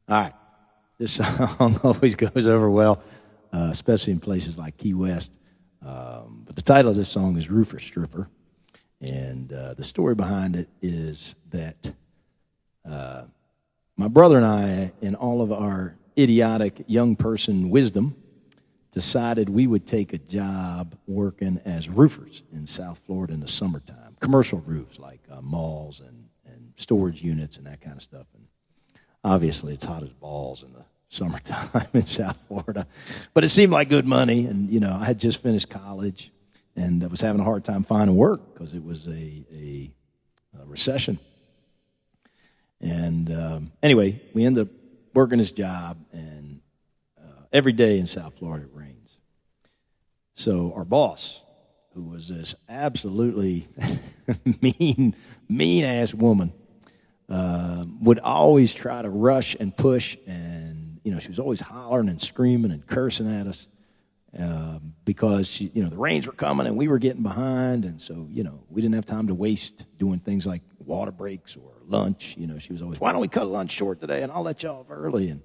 All right. This song always goes over well, especially in places like Key West. But the title of this song is RooferStripper. And the story behind it is that my brother and I, in all of our idiotic young person wisdom, decided we would take a job working as roofers in South Florida in the summertime. Commercial roofs like malls and storage units and that kind of stuff. And obviously, it's hot as balls in the summertime in South Florida. But it seemed like good money. And, you know, I had just finished college and I was having a hard time finding work because it was a recession. And anyway, we ended up working this job, and every day in South Florida it rains. So our boss, who was this absolutely mean-ass woman, would always try to rush and push, and, you know, she was always hollering and screaming and cursing at us because, she, you know, the rains were coming and we were getting behind, and so, you know, we didn't have time to waste doing things like water breaks or lunch. You know, she was always, why don't we cut lunch short today, and I'll let you off early, and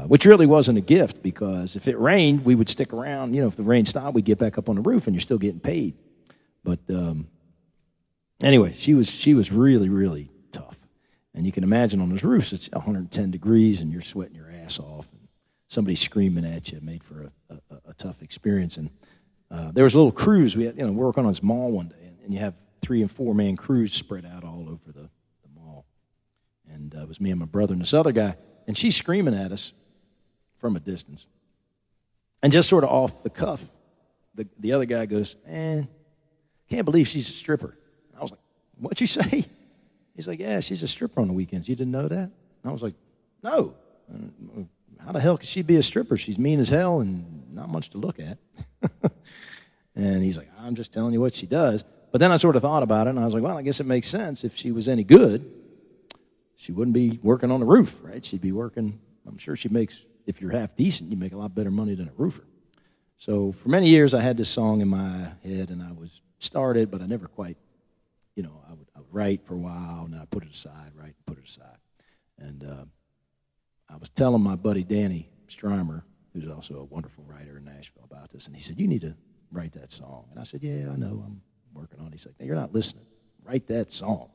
which really wasn't a gift, because if it rained, we would stick around. You know, if the rain stopped, we'd get back up on the roof, and you're still getting paid. But anyway, she was really, really tough. And you can imagine on those roofs, it's 110 degrees, and you're sweating your ass off, and somebody screaming at you made for a tough experience. And there was a little cruise. We had, you know, we're working on this mall one day, and you have 3- and 4-man crews spread out all over the mall. And it was me and my brother and this other guy, and she's screaming at us from a distance. And just sort of off the cuff, the other guy goes, "Man, can't believe she's a stripper." And I was like, "What'd you say?" He's like, "Yeah, she's a stripper on the weekends. You didn't know that?" And I was like, "No. How the hell could she be a stripper? She's mean as hell and not much to look at." And he's like, "I'm just telling you what she does." But then I sort of thought about it, and I was like, well, I guess it makes sense. If she was any good, she wouldn't be working on the roof, right? She'd be working, I'm sure she makes, if you're half decent, you make a lot better money than a roofer. So for many years, I had this song in my head, and I was started, but I never quite, you know, I would write for a while, and then I put it aside, write, put it aside. And I was telling my buddy Danny Strymer, who's also a wonderful writer in Nashville, about this, and he said, "You need to write that song." And I said, "Yeah, I know, I'm working on it." He's like, "No, you're not listening. Write that song."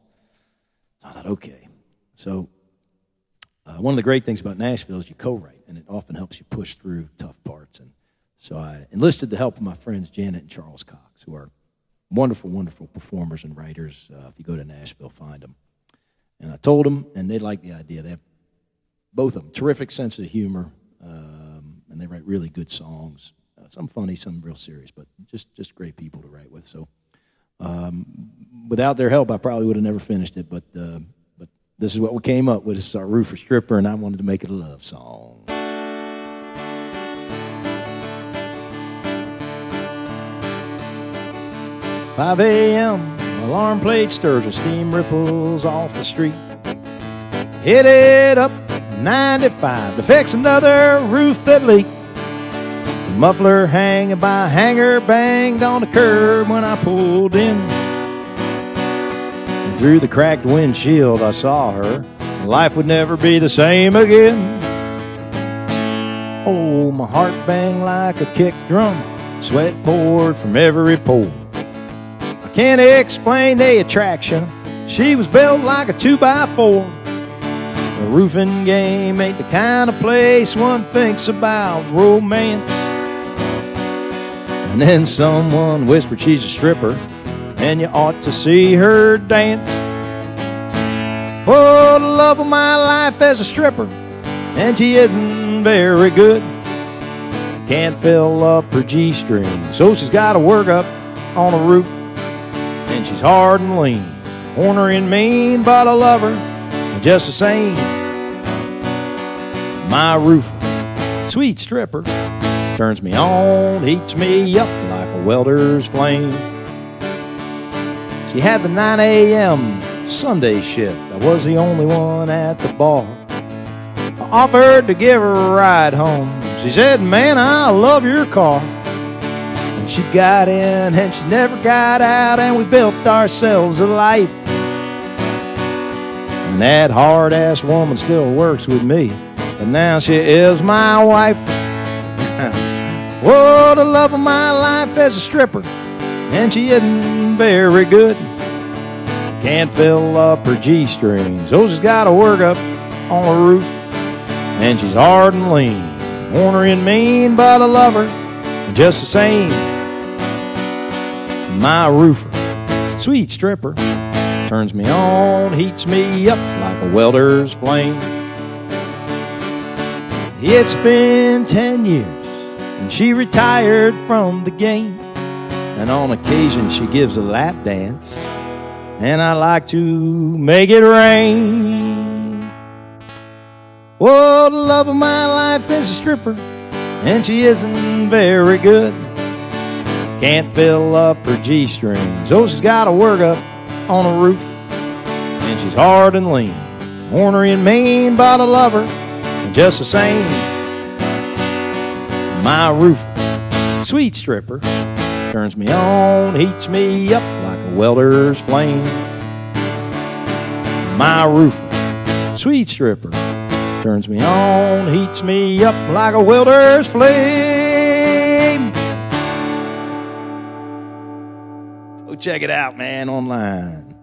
So I thought, okay. So one of the great things about Nashville is you co-write, and it often helps you push through tough parts. And so I enlisted the help of my friends Janet and Charles Cox, who are wonderful, wonderful performers and writers. If you go to Nashville, find them. And I told them, and they liked the idea. They have, both of them, terrific sense of humor, and they write really good songs. Some funny, some real serious, but just great people to write with. So without their help, I probably would have never finished it. But this is what we came up with. This is our RooferStripper, and I wanted to make it a love song. 5 a.m., alarm plate Sturgill, steam ripples off the street. Headed up 95 to fix another roof that leaked. The muffler hanging by a hanger banged on the curb when I pulled in. And through the cracked windshield I saw her. Life would never be the same again. Oh, my heart banged like a kick drum. Sweat poured from every pore. I can't explain the attraction. She was built like a 2x4. The roofing game ain't the kind of place one thinks about romance. And then someone whispered she's a stripper, and you ought to see her dance. Oh, the love of my life as a stripper, and she isn't very good. Can't fill up her G-string, so she's got to work up on the roof. And she's hard and lean, ornery and mean, but I love her just the same. My roof, sweet stripper, turns me on, heats me up like a welder's flame. She had the 9 a.m. Sunday shift. I was the only one at the bar. I offered to give her a ride home. She said, "Man, I love your car." And she got in and she never got out, and we built ourselves a life. And that hard-ass woman still works with me, but now she is my wife. Whoa, the love of my life is a stripper, and she isn't very good. Can't fill up her G-strings, so she's got to work up on the roof. And she's hard and lean, ornery and mean, but I love her just the same. My roofer, sweet stripper, turns me on, heats me up like a welder's flame. It's been 10 years, and she retired from the game. And on occasion she gives a lap dance, and I like to make it rain. Whoa, the love of my life is a stripper, and she isn't very good. Can't fill up her G-strings, so she's got to work up on the roof. And she's hard and lean, ornery and mean, but I love her just the same. My roofer, sweet stripper, turns me on, heats me up like a welder's flame. My roofer, sweet stripper, turns me on, heats me up like a welder's flame. Go check it out, man, online.